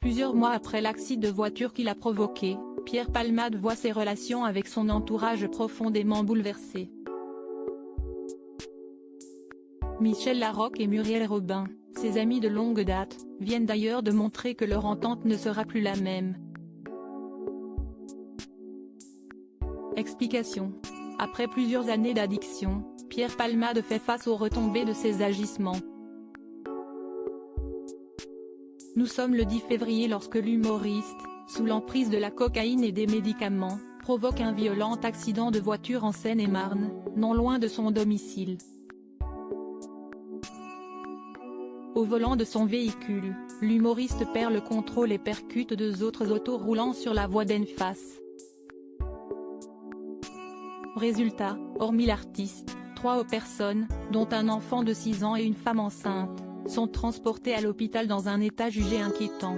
Plusieurs mois après l'accident de voiture qu'il a provoqué, Pierre Palmade voit ses relations avec son entourage profondément bouleversées. Michel Larocque et Muriel Robin, ses amis de longue date, viennent d'ailleurs de montrer que leur entente ne sera plus la même. Explication. Après plusieurs années d'addiction, Pierre Palmade fait face aux retombées de ses agissements. Nous sommes le 10 février lorsque l'humoriste, sous l'emprise de la cocaïne et des médicaments, provoque un violent accident de voiture en Seine-et-Marne, non loin de son domicile. Au volant de son véhicule, l'humoriste perd le contrôle et percute deux autres autos roulant sur la voie d'en face. Résultat, hormis l'artiste, 3 personnes, dont un enfant de 6 ans et une femme enceinte, sont transportées à l'hôpital dans un état jugé inquiétant.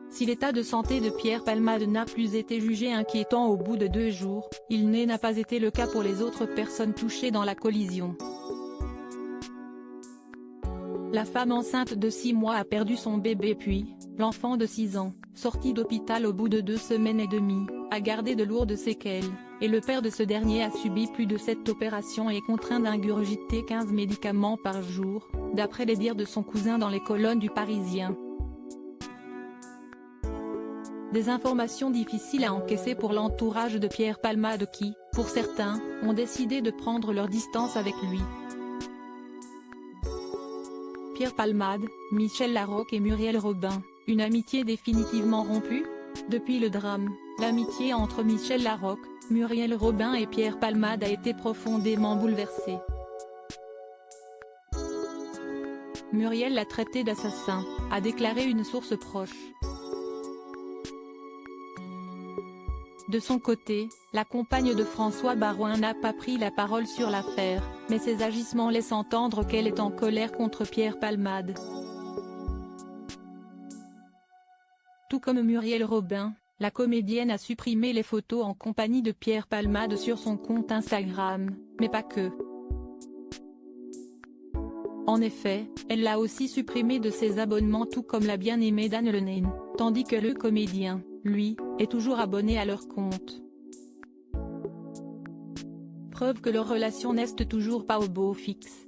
Si l'état de santé de Pierre Palmade n'a plus été jugé inquiétant au bout de 2 jours, n'a pas été le cas pour les autres personnes touchées dans la collision. La femme enceinte de 6 mois a perdu son bébé puis, l'enfant de 6 ans, sorti d'hôpital au bout de 2 semaines et demie, a gardé de lourdes séquelles, et le père de ce dernier a subi plus de 7 opérations et est contraint d'ingurgiter 15 médicaments par jour, d'après les dires de son cousin dans les colonnes du Parisien. Des informations difficiles à encaisser pour l'entourage de Pierre Palmade qui, pour certains, ont décidé de prendre leur distance avec lui. Pierre Palmade, Michel Larocque et Muriel Robin, une amitié définitivement rompue? Depuis le drame, l'amitié entre Michel Larocque, Muriel Robin et Pierre Palmade a été profondément bouleversée. Muriel l'a traité d'assassin, a déclaré une source proche. De son côté, la compagne de François Baroin n'a pas pris la parole sur l'affaire, mais ses agissements laissent entendre qu'elle est en colère contre Pierre Palmade. Tout comme Muriel Robin, la comédienne a supprimé les photos en compagnie de Pierre Palmade sur son compte Instagram, mais pas que. En effet, elle l'a aussi supprimé de ses abonnements tout comme la bien-aimée d'Anne Lenaine, tandis que le comédien, lui, est toujours abonné à leur compte. Preuve que leur relation n'est toujours pas au beau fixe.